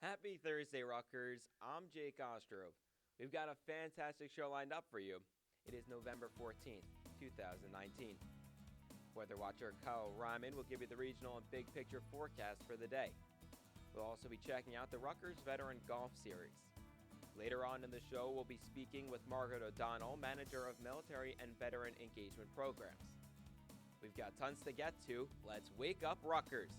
Happy Thursday, Ruckers. I'm Jake Ostrov. We've got a fantastic show lined up for you. It is November 14th, 2019. Weather watcher Kyle Ryman will give you the regional and big picture forecast for the day. We'll also be checking out the Rutgers Veteran Golf Series. Later on in the show, we'll be speaking with Margaret O'Donnell, manager of military and veteran engagement programs. We've got tons to get to. Let's wake up, Rutgers!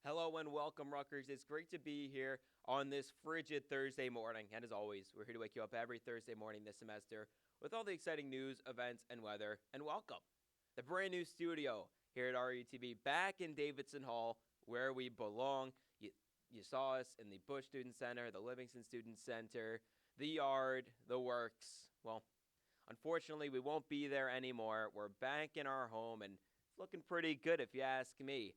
Hello and welcome, Rutgers. It's great to be here on this frigid Thursday morning. And as always, we're here to wake you up every Thursday morning this semester with all the exciting news, events, and weather. And welcome. The brand new studio here at RUTV back in Davidson Hall where we belong. You saw us in the Bush Student Center, the Livingston Student Center, the Yard, the Works. Well, unfortunately, we won't be there anymore. We're back in our home, and it's looking pretty good if you ask me.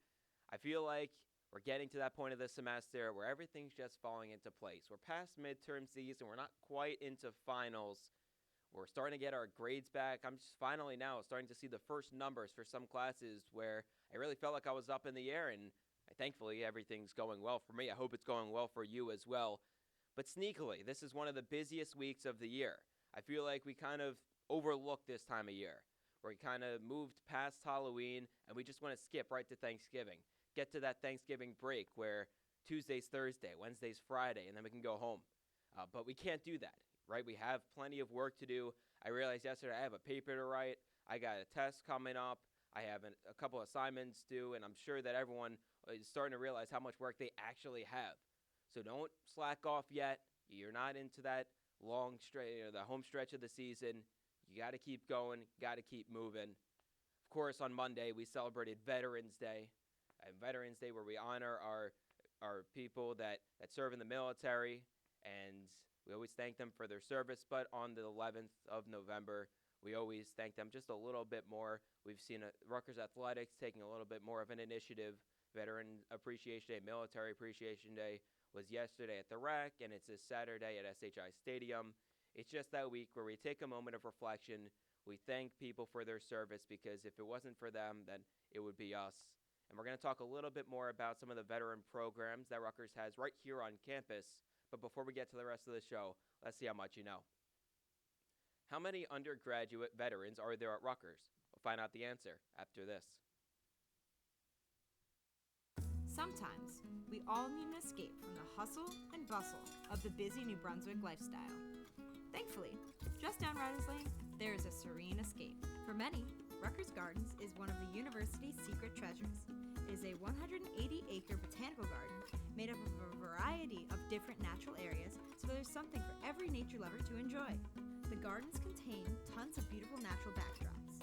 I feel like we're getting to that point of the semester where everything's just falling into place. We're past midterm season. We're not quite into finals. We're starting to get our grades back. I'm just finally now starting to see the first numbers for some classes where I really felt like I was up in the air, and thankfully everything's going well for me. I hope it's going well for you as well. But sneakily, this is one of the busiest weeks of the year. I feel like we kind of overlooked this time of year, where we kind of moved past Halloween and we just want to skip right to Thanksgiving. Get to that Thanksgiving break where Tuesday's Thursday, Wednesday's Friday, and then we can go home. But we can't do that, right? We have plenty of work to do. I realized yesterday I have a paper to write. I got a test coming up. I have a couple assignments due, and I'm sure that everyone is starting to realize how much work they actually have. So don't slack off yet. You're not into that long stretch, the home stretch of the season. You got to keep going. Got to keep moving. Of course, on Monday, we celebrated Veterans Day. And Veterans Day, where we honor our people that serve in the military, and we always thank them for their service. But on the 11th of November, we always thank them just a little bit more. We've seen Rutgers Athletics taking a little bit more of an initiative. Veteran Appreciation Day, Military Appreciation Day was yesterday at the Rec, and it's this Saturday at SHI Stadium. It's just that week where we take a moment of reflection. We thank people for their service, because if it wasn't for them, then it would be us. And we're going to talk a little bit more about some of the veteran programs that Rutgers has right here on campus. But before we get to the rest of the show, let's see how much you know. How many undergraduate veterans are there at Rutgers? We'll find out the answer after this. Sometimes, we all need an escape from the hustle and bustle of the busy New Brunswick lifestyle. Thankfully, just down Riders Lane, there is a serene escape. For many, Rutgers Gardens is one of the university's secret treasures. It is a 180-acre botanical garden made up of a variety of different natural areas, so there's something for every nature lover to enjoy. The gardens contain tons of beautiful natural backdrops.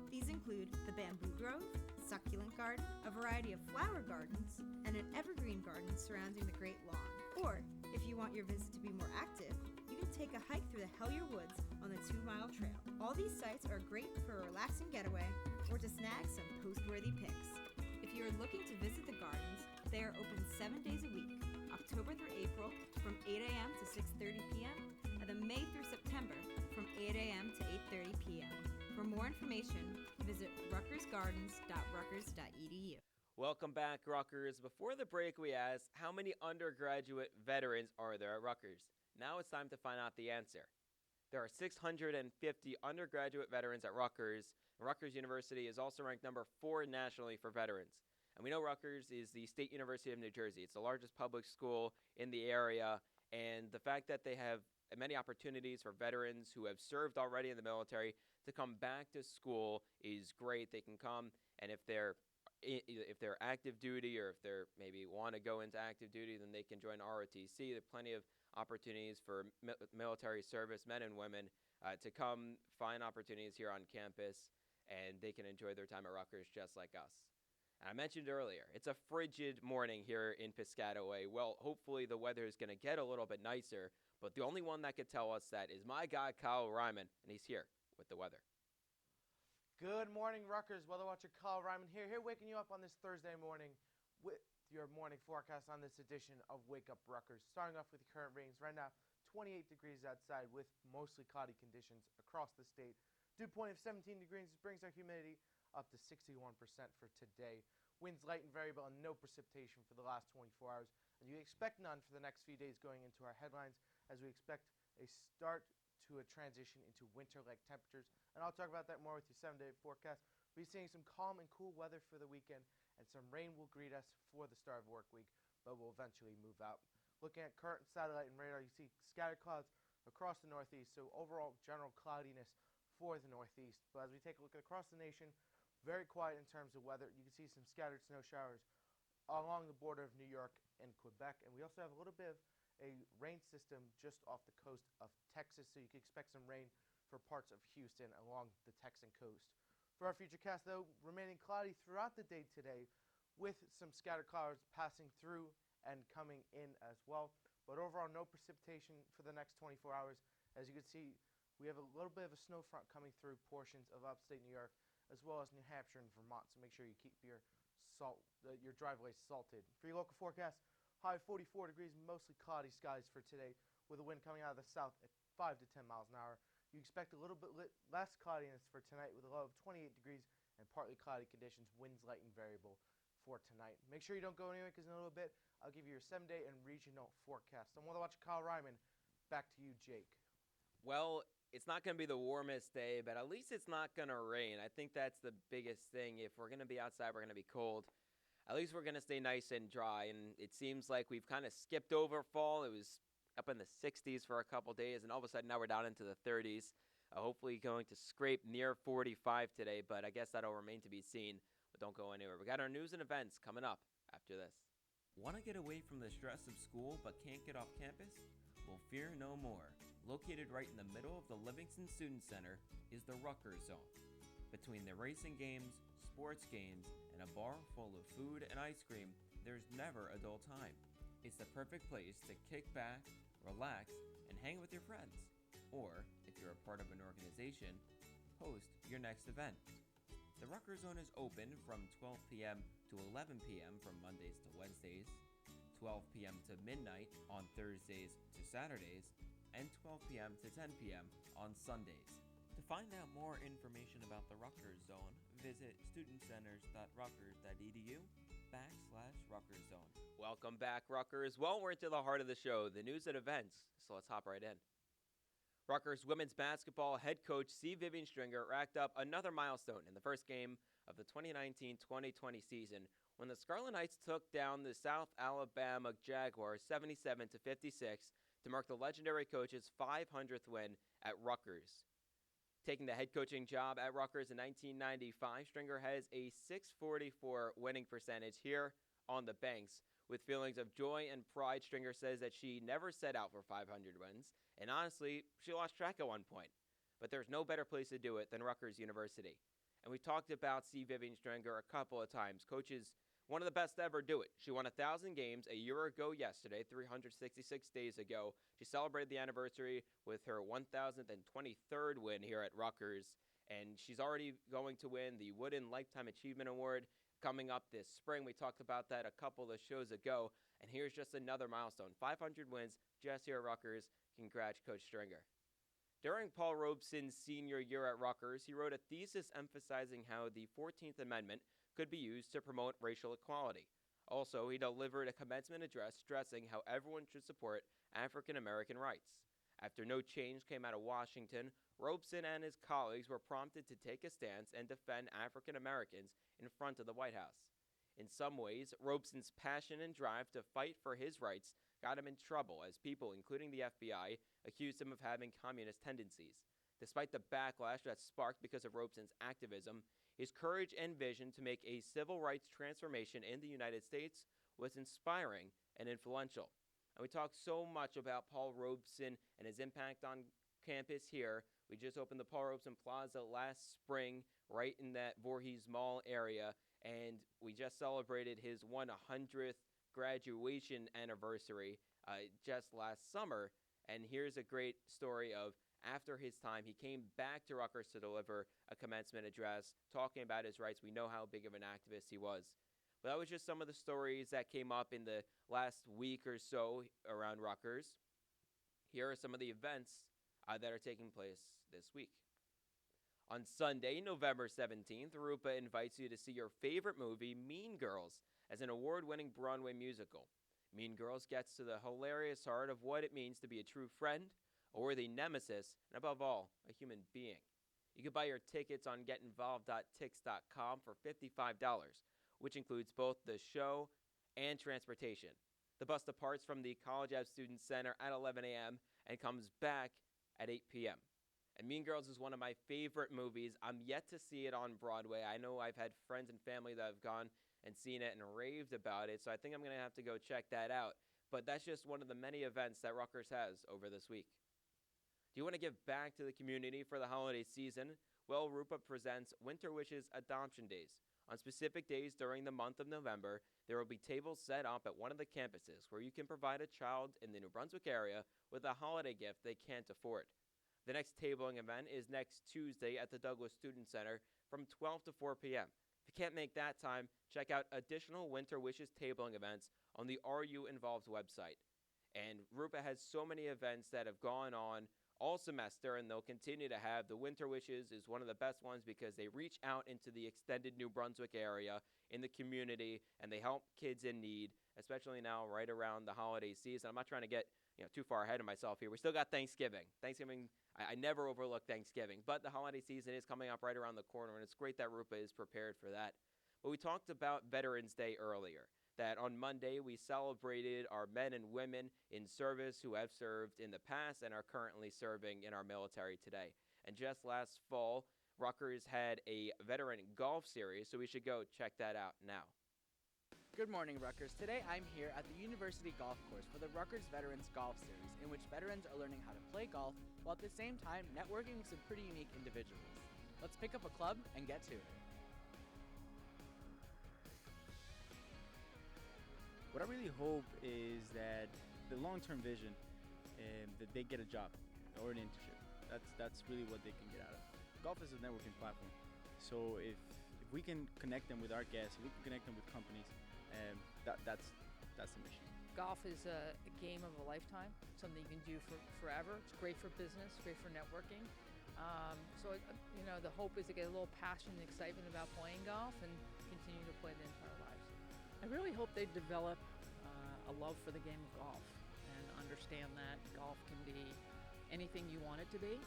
These include the bamboo grove, succulent garden, a variety of flower gardens, and an evergreen garden surrounding the Great Lawn. Or, if you want your visit to be more active, you can take a hike through the Hellier Woods on the 2-mile trail. All these sites are great for a relaxing getaway or to snag some post-worthy pics. If you are looking to visit the gardens, they are open 7 days a week, October through April from 8 a.m. to 6:30 p.m., and then May through September from 8 a.m. to 8:30 p.m. For more information, visit rutgersgardens.rutgers.edu. Welcome back, Rutgers. Before the break, we asked, how many undergraduate veterans are there at Rutgers? Now it's time to find out the answer. There are 650 undergraduate veterans at Rutgers, and Rutgers University is also ranked number 4 nationally for veterans. And we know Rutgers is the State University of New Jersey. It's the largest public school in the area, and the fact that they have many opportunities for veterans who have served already in the military to come back to school is great. They can come, and if they're if they're active duty or if they're maybe want to go into active duty, then they can join ROTC. There are plenty of opportunities for military service men and women to come find opportunities here on campus, and they can enjoy their time at Rutgers just like us. And I mentioned earlier, it's a frigid morning here in Piscataway. Well, hopefully the weather is going to get a little bit nicer, but the only one that could tell us that is my guy, Kyle Ryman, and he's here with the weather. Good morning, Rutgers. Weather watcher Kyle Ryman here waking you up on this Thursday morning with your morning forecast on this edition of Wake Up Rutgers. Starting off with the current readings right now, 28 degrees outside with mostly cloudy conditions across the state. Dew point of 17 degrees brings our humidity up to 61% for today. Winds light and variable and no precipitation for the last 24 hours. And you expect none for the next few days going into our headlines, as we expect a start to a transition into winter-like temperatures. And I'll talk about that more with your 7-day forecast. We'll be seeing some calm and cool weather for the weekend, and some rain will greet us for the start of work week, but will eventually move out. Looking at current satellite and radar, you see scattered clouds across the northeast, so overall general cloudiness for the northeast. But as we take a look at across the nation, very quiet in terms of weather. You can see some scattered snow showers along the border of New York and Quebec, and we also have a little bit of a rain system just off the coast of Texas, so you can expect some rain for parts of Houston along the Texan coast. For our futurecast, though, remaining cloudy throughout the day today with some scattered clouds passing through and coming in as well. But overall, no precipitation for the next 24 hours. As you can see, we have a little bit of a snow front coming through portions of upstate New York, as well as New Hampshire and Vermont, so make sure you keep your driveways salted. For your local forecast, high of 44 degrees, mostly cloudy skies for today, with a wind coming out of the south at 5 to 10 miles an hour. You expect a little bit less cloudiness for tonight, with a low of 28 degrees and partly cloudy conditions, winds light and variable for tonight. Make sure you don't go anywhere, because in a little bit, I'll give you your 7-day and regional forecast. I'm Weather Watcher Kyle Ryman. Back to you, Jake. Well, it's not going to be the warmest day, but at least it's not going to rain. I think that's the biggest thing. If we're going to be outside, we're going to be cold. At least we're going to stay nice and dry, and it seems like we've kind of skipped over fall. It was up in the 60s for a couple days, and all of a sudden now we're down into the 30s. Hopefully going to scrape near 45 today, but I guess that'll remain to be seen. But don't go anywhere. We got our news and events coming up after this. Want to get away from the stress of school but can't get off campus? Well, fear no more. Located right in the middle of the Livingston Student Center is the Rutgers Zone. Between the racing games, sports games, and a bar full of food and ice cream, there's never a dull time. It's the perfect place to kick back, relax, and hang with your friends. Or, if you're a part of an organization, host your next event. The Rutgers Zone is open from 12 p.m. to 11 p.m. from Mondays to Wednesdays, 12 p.m. to midnight on Thursdays to Saturdays, and 12 p.m. to 10 p.m. on Sundays. To find out more information about the Rutgers Zone, visit studentcenters.rutgers.edu/Rutgers Zone. Welcome back, Rutgers. Well, we're into the heart of the show, the news and events, so let's hop right in. Rutgers women's basketball head coach C. Vivian Stringer racked up another milestone in the first game of the 2019-2020 season when the Scarlet Knights took down the South Alabama Jaguars 77-56 to mark the legendary coach's 500th win at Rutgers. Taking the head coaching job at Rutgers in 1995, Stringer has a .644 winning percentage here on the Banks. With feelings of joy and pride, Stringer says that she never set out for 500 wins, and honestly, she lost track at one point. But there's no better place to do it than Rutgers University. And we talked about C. Vivian Stringer a couple of times. Coach is one of the best to ever do it. She won 1,000 games a year ago yesterday, 366 days ago. She celebrated the anniversary with her 1,023rd win here at Rutgers. And she's already going to win the Wooden Lifetime Achievement Award coming up this spring. We talked about that a couple of shows ago. And here's just another milestone. 500 wins just here at Rutgers. Congrats, Coach Stringer. During Paul Robeson's senior year at Rutgers, he wrote a thesis emphasizing how the 14th Amendment could be used to promote racial equality. Also, he delivered a commencement address stressing how everyone should support African American rights. After no change came out of Washington, Robeson and his colleagues were prompted to take a stance and defend African Americans in front of the White House. In some ways, Robeson's passion and drive to fight for his rights got him in trouble as people, including the FBI, accused him of having communist tendencies. Despite the backlash that sparked because of Robeson's activism, His courage and vision to make a civil rights transformation in the United States was inspiring and influential. And we talk so much about Paul Robeson and his impact on campus here. We just opened the Paul Robeson Plaza last spring, right in that Voorhees Mall area, and we just celebrated his 100th graduation anniversary just last summer. And here's a great story of after his time, he came back to Rutgers to deliver a commencement address, talking about his rights. We know how big of an activist he was. But that was just some of the stories that came up in the last week or so around Rutgers. Here are some of the events that are taking place this week. On Sunday, November 17th, Rupa invites you to see your favorite movie, Mean Girls, as an award-winning Broadway musical. Mean Girls gets to the hilarious heart of what it means to be a true friend, a worthy nemesis, and above all, a human being. You can buy your tickets on getinvolved.tix.com for $55, which includes both the show and transportation. The bus departs from the College Ave Student Center at 11 a.m. and comes back at 8 p.m. And Mean Girls is one of my favorite movies. I'm yet to see it on Broadway. I know I've had friends and family that have gone and seen it and raved about it, so I think I'm going to have to go check that out. But that's just one of the many events that Rutgers has over this week. Do you want to give back to the community for the holiday season? Well, Rupa presents Winter Wishes Adoption Days. On specific days during the month of November, there will be tables set up at one of the campuses where you can provide a child in the New Brunswick area with a holiday gift they can't afford. The next tabling event is next Tuesday at the Douglas Student Center from 12 to 4 p.m. If you can't make that time, check out additional Winter Wishes tabling events on the RU Involved website. And Rupa has so many events that have gone on all semester, and they'll continue to have. The Winter Wishes is one of the best ones because they reach out into the extended New Brunswick area in the community, and they help kids in need, especially now right around the holiday season. I'm not trying to get too far ahead of myself here. We still got Thanksgiving. I never overlook Thanksgiving, but the holiday season is coming up right around the corner, and it's great that Rupa is prepared for that. But we talked about Veterans Day earlier, that on Monday we celebrated our men and women in service who have served in the past and are currently serving in our military today. And just last fall, Rutgers had a veteran golf series, so we should go check that out now. Good morning, Rutgers. Today I'm here at the University Golf Course for the Rutgers Veterans Golf Series, in which veterans are learning how to play golf while at the same time networking with some pretty unique individuals. Let's pick up a club and get to it. What I really hope is that the long-term vision, that they get a job or an internship. That's really what they can get out of it. Golf is a networking platform, so if we can connect them with our guests, if we can connect them with companies, that's the mission. Golf is a game of a lifetime, something you can do for forever. It's great for business, great for networking. The hope is to get a little passion and excitement about playing golf and continue to play the entire lives. I really hope they develop a love for the game of golf and understand that golf can be anything you want it to be,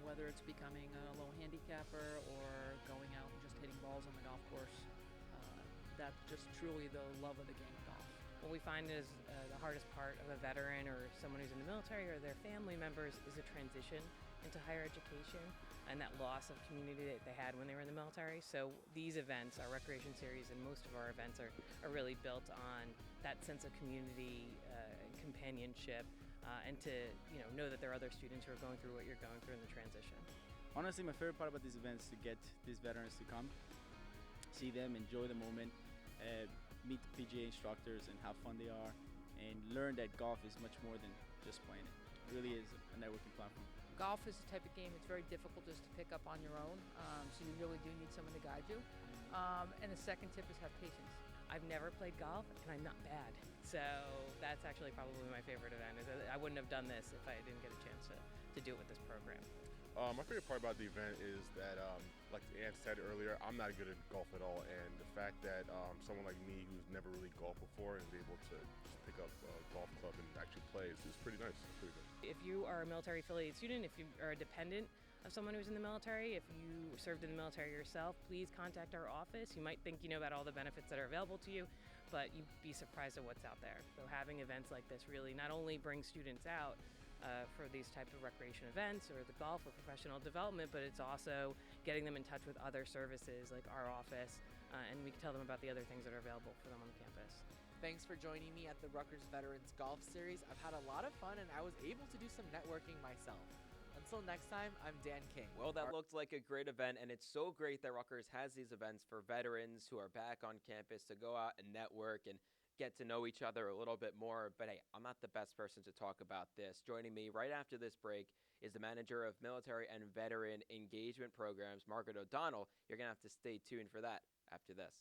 whether it's becoming a low handicapper or going out and just hitting balls on the golf course. That's just truly the love of the game of golf. What we find is the hardest part of a veteran or someone who's in the military or their family members is a transition into higher education and that loss of community that they had when they were in the military. So these events, our recreation series and most of our events are really built on that sense of community and companionship and to know that there are other students who are going through what you're going through in the transition. Honestly, my favorite part about these events is to get these veterans to come, see them, enjoy the moment, meet the PGA instructors and how fun they are, and learn that golf is much more than just playing it. It really is a networking platform. Golf is the type of game it's very difficult just to pick up on your own, so you really do need someone to guide you. And the second tip is have patience. I've never played golf and I'm not bad. So that's actually probably my favorite event. I wouldn't have done this if I didn't get a chance to do it with this program. My favorite part about the event is that, like Ann said earlier, I'm not good at golf at all, and the fact that someone like me who's never really golfed before is able to just pick up a golf club and actually play is pretty nice. It's pretty good. If you are a military affiliated student, if you are a dependent of someone who's in the military, if you served in the military yourself, please contact our office. You might think you know about all the benefits that are available to you, but you'd be surprised at what's out there. So having events like this really not only brings students out for these type of recreation events or the golf or professional development, but it's also getting them in touch with other services like our office, and we can tell them about the other things that are available for them on the campus. Thanks for joining me at the Rutgers Veterans Golf Series. I've had a lot of fun and I was able to do some networking myself. Until next time, I'm Dan King. Well, that looked like a great event, and it's so great that Rutgers has these events for veterans who are back on campus to go out and network and get to know each other a little bit more. But hey, I'm not the best person to talk about this. Joining me right after this break is the manager of military and veteran engagement programs, Margaret O'Donnell. You're going to have to stay tuned for that after this.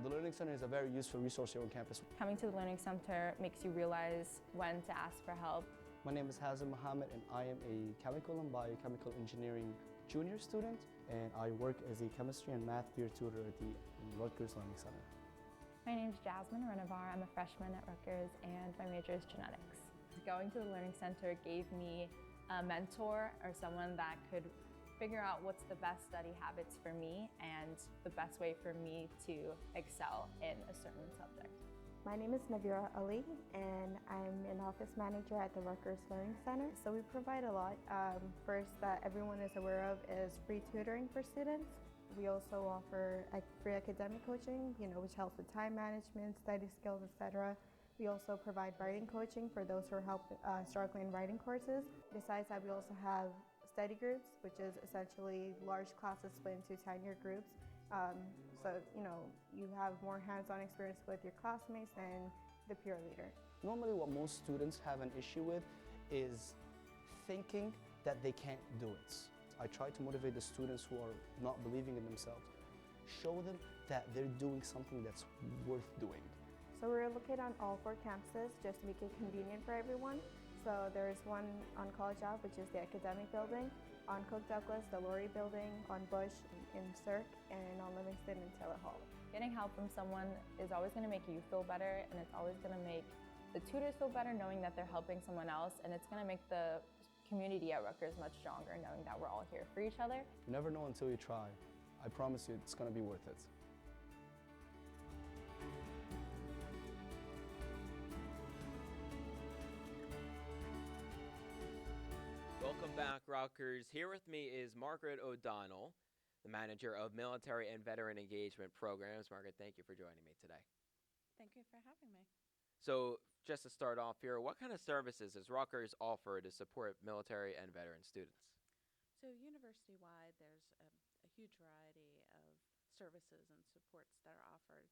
The Learning Center is a very useful resource here on campus. Coming to the Learning Center makes you realize when to ask for help. My name is Hazem Mohammed and I am a chemical and biochemical engineering junior student, and I work as a chemistry and math peer tutor at the Rutgers Learning Center. My name is Jasmine Renavar. I'm a freshman at Rutgers and my major is genetics. Going to the Learning Center gave me a mentor or someone that could figure out what's the best study habits for me and the best way for me to excel in a certain subject. My name is Navira Ali, and I'm an office manager at the Rutgers Learning Center. So we provide a lot. First, that everyone is aware of is free tutoring for students. We also offer free academic coaching, which helps with time management, study skills, etc. We also provide writing coaching for those who are struggling in writing courses. Besides that, we also have study groups, which is essentially large classes split into 10-year groups. So, you have more hands-on experience with your classmates and the peer leader. Normally what most students have an issue with is thinking that they can't do it. I try to motivate the students who are not believing in themselves. Show them that they're doing something that's worth doing. So we're located on all 4 campuses just to make it convenient for everyone. So there is one on College Ave, which is the academic building, on Cook Douglas, the Laurie building, on Bush in Cirque, and on Livingston in Taylor Hall. Getting help from someone is always going to make you feel better, and it's always going to make the tutors feel better knowing that they're helping someone else, and it's going to make the community at Rutgers much stronger knowing that we're all here for each other. You never know until you try. I promise you it's going to be worth it. Welcome back, Rutgers. Here with me is Margaret O'Donnell, the manager of military and veteran engagement programs. Margaret, thank you for joining me today. Thank you for having me. So, just to start off here, what kind of services does Rutgers offer to support military and veteran students? So, university-wide, there's a huge variety of services and supports that are offered,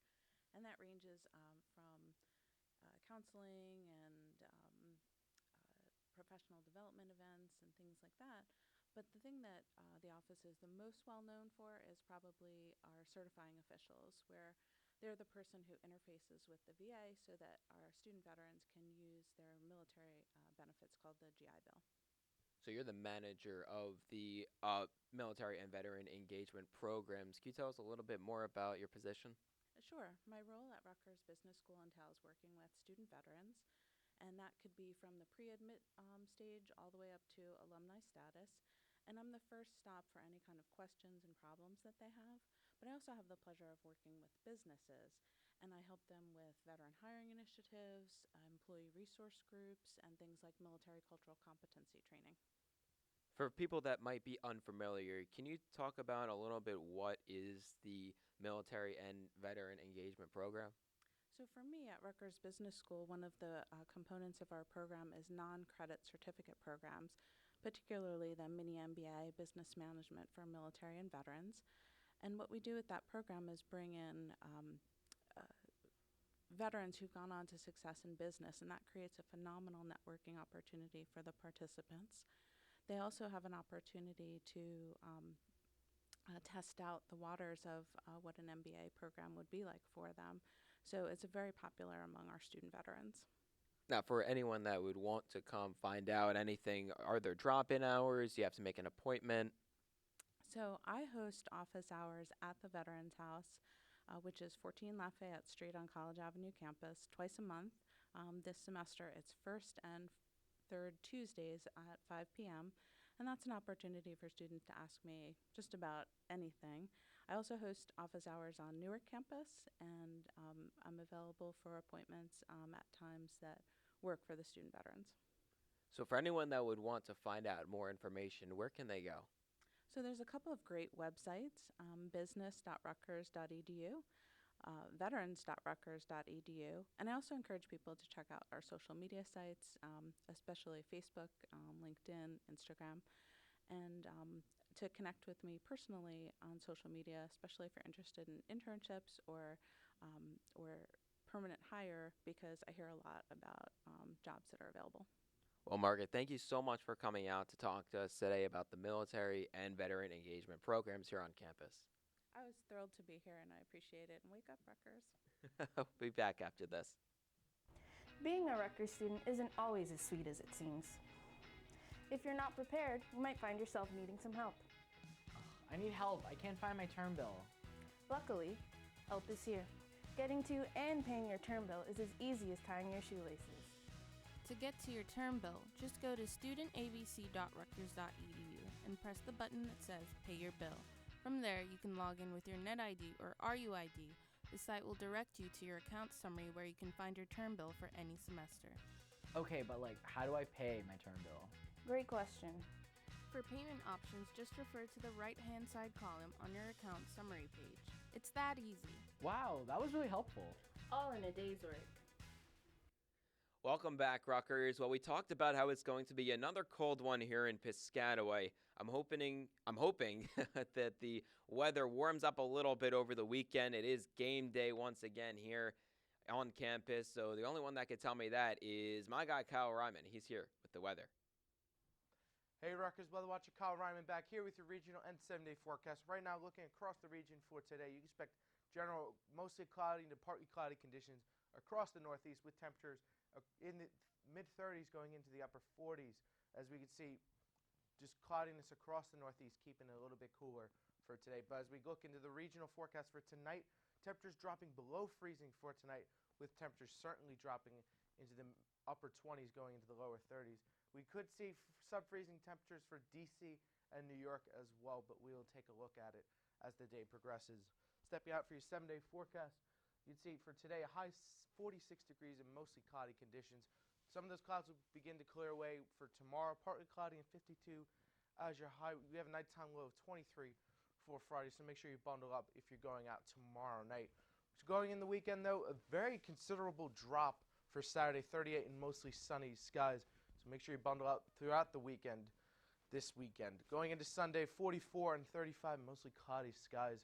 and that ranges from counseling and professional development events and things like that. But the thing that the office is the most well known for is probably our certifying officials, where they're the person who interfaces with the VA so that our student veterans can use their military benefits called the GI Bill. So you're the manager of the military and veteran engagement programs. Can you tell us a little bit more about your position? Sure. My role at Rutgers Business School entails working with student veterans, and that could be from the pre-admit stage all the way up to alumni status. And I'm the first stop for any kind of questions and problems that they have. But I also have the pleasure of working with businesses, and I help them with veteran hiring initiatives, employee resource groups, and things like military cultural competency training. For people that might be unfamiliar, can you talk about a little bit what is the military and veteran engagement program? So for me at Rutgers Business School, one of the components of our program is non-credit certificate programs, particularly the mini MBA Business Management for military and veterans. And what we do with that program is bring in veterans who've gone on to success in business, and that creates a phenomenal networking opportunity for the participants. They also have an opportunity to test out the waters of what an MBA program would be like for them. So it's very popular among our student veterans. Now, for anyone that would want to come find out anything, are there drop-in hours? Do you have to make an appointment? So I host office hours at the Veterans House, which is 14 Lafayette Street on College Avenue campus, twice a month. This semester, it's first and third Tuesdays at 5 p.m., and that's an opportunity for students to ask me just about anything. I also host office hours on Newark campus, and I'm available for appointments at times that work for the student veterans. So for anyone that would want to find out more information, where can they go? So there's a couple of great websites, business.rutgers.edu, veterans.rutgers.edu, and I also encourage people to check out our social media sites, especially Facebook, LinkedIn, Instagram, and to connect with me personally on social media, especially if you're interested in internships or permanent hire, because I hear a lot about jobs that are available. Well, Margaret, thank you so much for coming out to talk to us today about the military and veteran engagement programs here on campus. I was thrilled to be here, and I appreciate it. And wake up, Rutgers. We'll be back after this. Being a Rutgers student isn't always as sweet as it seems. If you're not prepared, you might find yourself needing some help. I need help. I can't find my term bill. Luckily, help is here. Getting to and paying your term bill is as easy as tying your shoelaces. To get to your term bill, just go to studentabc.rutgers.edu and press the button that says Pay Your Bill. From there, you can log in with your NetID or RUID. The site will direct you to your account summary where you can find your term bill for any semester. Okay, but how do I pay my term bill? Great question. For payment options, just refer to the right-hand side column on your account summary page. It's that easy. Wow, that was really helpful. All in a day's work. Welcome back, Rutgers. Well, we talked about how it's going to be another cold one here in Piscataway. I'm hoping that the weather warms up a little bit over the weekend. It is game day once again here on campus, so the only one that could tell me that is my guy Kyle Ryman. He's here with the weather. Hey Rutgers weather watcher, Kyle Ryman back here with your regional and 7-day forecast. Right now, looking across the region for today, you expect general mostly cloudy to partly cloudy conditions across the northeast with temperatures in the mid-30s going into the upper 40s. As we can see, just cloudiness across the northeast, keeping it a little bit cooler for today. But as we look into the regional forecast for tonight, temperatures dropping below freezing for tonight, with temperatures certainly dropping into the upper 20s going into the lower 30s. We could see sub-freezing temperatures for DC and New York as well, but we will take a look at it as the day progresses. Stepping out for your 7-day forecast, you'd see for today a high 46 degrees and mostly cloudy conditions. Some of those clouds will begin to clear away for tomorrow, partly cloudy and 52 as your high. We have a nighttime low of 23 for Friday, so make sure you bundle up if you're going out tomorrow night. Going in the weekend, though, a very considerable drop for Saturday, 38 and mostly sunny skies. So make sure you bundle up throughout the weekend this weekend. Going into Sunday, 44 and 35, mostly cloudy skies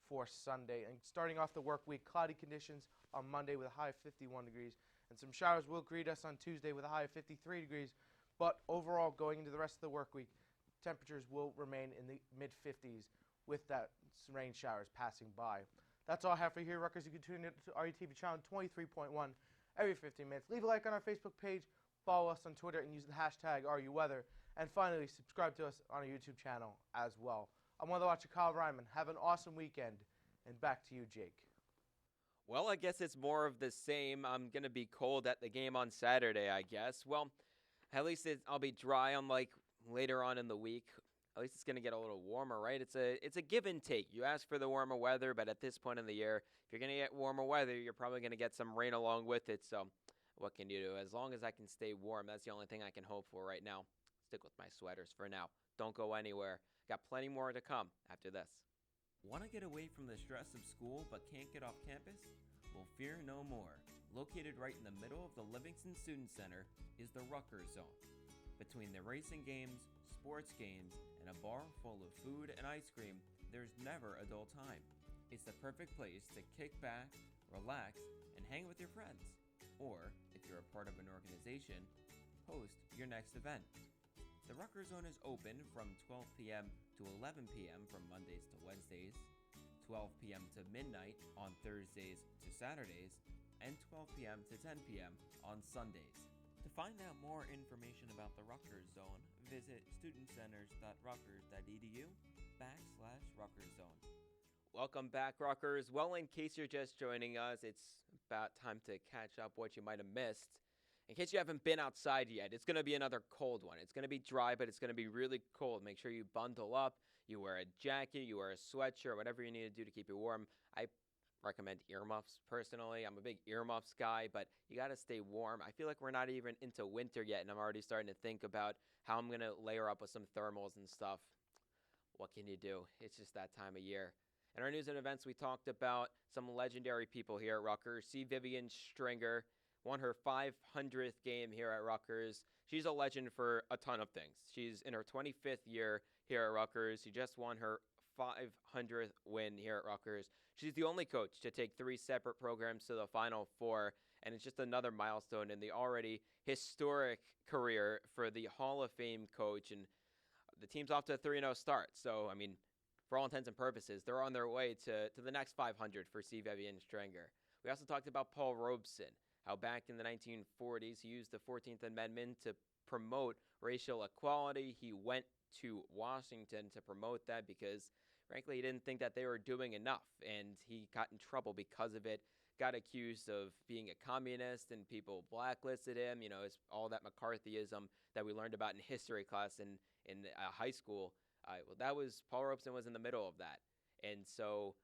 for Sunday. And starting off the work week, cloudy conditions on Monday with a high of 51 degrees. And some showers will greet us on Tuesday with a high of 53 degrees. But overall, going into the rest of the work week, temperatures will remain in the mid-50s with that rain showers passing by. That's all I have for you here, Rutgers. You can tune in to RUTV channel 23.1 every 15 minutes. Leave a like on our Facebook page, follow us on Twitter, and use the hashtag RUWeather. And finally, subscribe to us on our YouTube channel as well. I'm Weather Watcher Kyle Ryman. Have an awesome weekend. And back to you, Jake. Well, I guess it's more of the same. I'm going to be cold at the game on Saturday, I guess. Well, at least I'll be dry unlike later on in the week. At least it's going to get a little warmer, right? It's a give and take. You ask for the warmer weather, but at this point in the year, if you're going to get warmer weather, you're probably going to get some rain along with it. So what can you do? As long as I can stay warm, that's the only thing I can hope for right now. Stick with my sweaters for now. Don't go anywhere. Got plenty more to come after this. Want to get away from the stress of school but can't get off campus? Well, fear no more. Located right in the middle of the Livingston Student Center is the Rutgers Zone. Between the racing games, sports games, and a bar full of food and ice cream, there's never a dull time. It's the perfect place to kick back, relax, and hang with your friends. Or, if you're a part of an organization, host your next event. The Rutgers Zone is open from 12 p.m. to 11 p.m. from Mondays to Wednesdays, 12 p.m. to midnight on Thursdays to Saturdays, and 12 p.m. to 10 p.m. on Sundays. To find out more information about the Rutgers Zone, visit studentcenters.rutgers.edu/Rutgers Zone. Welcome back, Rutgers. Well, in case you're just joining us, it's about time to catch up what you might have missed. In case you haven't been outside yet, it's going to be another cold one. It's going to be dry, but it's going to be really cold. Make sure you bundle up. You wear a jacket, you wear a sweatshirt, whatever you need to do to keep you warm. I recommend earmuffs personally. I'm a big earmuffs guy, but you got to stay warm. I feel like we're not even into winter yet, and I'm already starting to think about how I'm going to layer up with some thermals and stuff. What can you do? It's just that time of year. In our news and events, we talked about some legendary people here at Rutgers. C. Vivian Stringer won her 500th game here at Rutgers. She's a legend for a ton of things. She's in her 25th year here at Rutgers. She just won her 500th win here at Rutgers. She's the only coach to take 3 separate programs to the Final Four, and it's just another milestone in the already historic career for the Hall of Fame coach. And the team's off to a 3-0 start. So, I mean, for all intents and purposes, they're on their way to the next 500 for C. Vivian Stringer. We also talked about Paul Robeson, how back in the 1940s he used the 14th Amendment to promote racial equality. He went to Washington to promote that because, frankly, he didn't think that they were doing enough, and he got in trouble because of it, got accused of being a communist, and people blacklisted him. You know, it's all that McCarthyism that we learned about in history class in high school. Well, that was, Paul Robeson was in the middle of that. And so,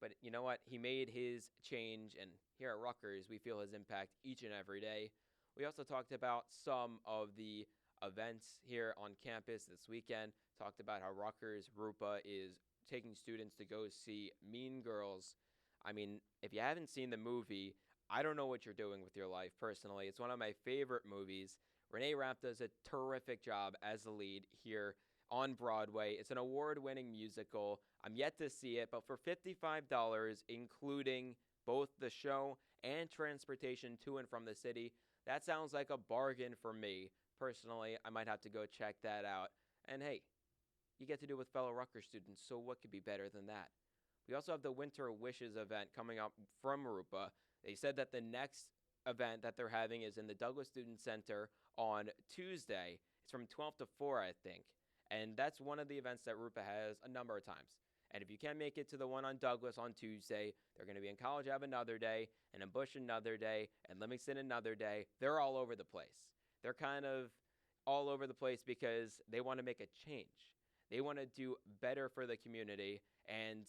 but you know what? He made his change, and here at Rutgers, we feel his impact each and every day. We also talked about some of the events here on campus this weekend, talked about how Rutgers RUPA is taking students to go see Mean Girls. I mean, if you haven't seen the movie, I don't know what you're doing with your life personally. It's one of my favorite movies. Renee Rapp does a terrific job as the lead here on Broadway. It's an award-winning musical. I'm yet to see it, but for $55, including both the show and transportation to and from the city, that sounds like a bargain for me. Personally, I might have to go check that out. And hey, you get to do it with fellow Rutgers students, so what could be better than that? We also have the Winter Wishes event coming up from RUPA. They said that the next event that they're having is in the Douglas Student Center on Tuesday. It's from 12 to 4, I think. And that's one of the events that RUPA has a number of times. And if you can't make it to the one on Douglas on Tuesday, they're going to be in College Ave another day, and in Bush another day, and Livingston another day. They're all over the place. They're kind of all over the place because they want to make a change. They want to do better for the community. And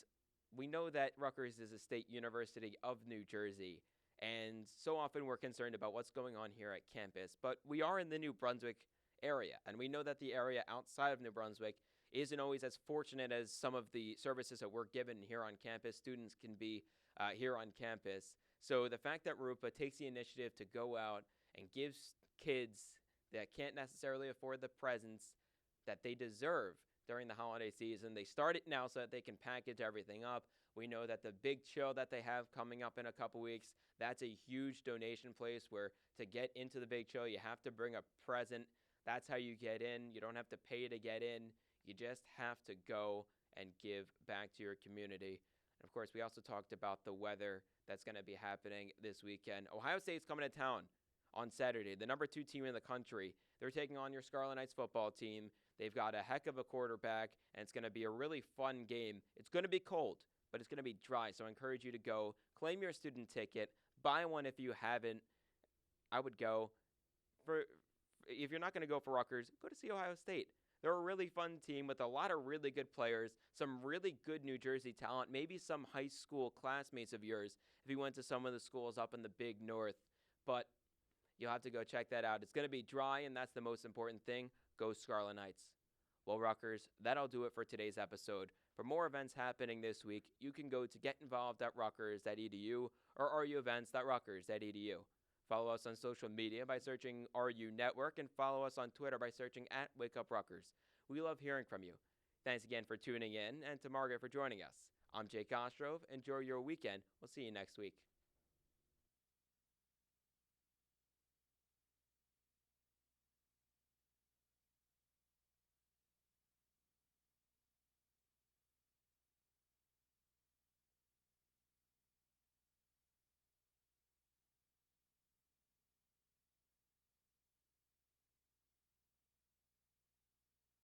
we know that Rutgers is a state university of New Jersey. And so often we're concerned about what's going on here at campus. But we are in the New Brunswick area. And we know that the area outside of New Brunswick isn't always as fortunate as some of the services that we're given here on campus. Students can be here on campus. So the fact that RUPA takes the initiative to go out and gives kids that can't necessarily afford the presents that they deserve during the holiday season, they start it now so that they can package everything up. We know that the big chill that they have coming up in a couple weeks, that's a huge donation place where to get into the big chill, you have to bring a present. That's how you get in. You don't have to pay to get in. You just have to go and give back to your community. And of course, we also talked about the weather that's going to be happening this weekend. Ohio State's coming to town on Saturday, the number 2 team in the country. They're taking on your Scarlet Knights football team. They've got a heck of a quarterback, and it's going to be a really fun game. It's going to be cold, but it's going to be dry, so I encourage you to go. Claim your student ticket. Buy one if you haven't. I would go. If you're not going to go for Rutgers, go to see Ohio State. They're a really fun team with a lot of really good players, some really good New Jersey talent, maybe some high school classmates of yours if you went to some of the schools up in the big north. But you'll have to go check that out. It's going to be dry, and that's the most important thing. Go Scarlet Knights. Well, Rutgers, that'll do it for today's episode. For more events happening this week, you can go to getinvolved.rutgers.edu or ruevents.rutgers.edu. Follow us on social media by searching RU Network, and follow us on Twitter by searching @WakeUpRutgers. We love hearing from you. Thanks again for tuning in, and to Margaret for joining us. I'm Jake Ostrov. Enjoy your weekend. We'll see you next week.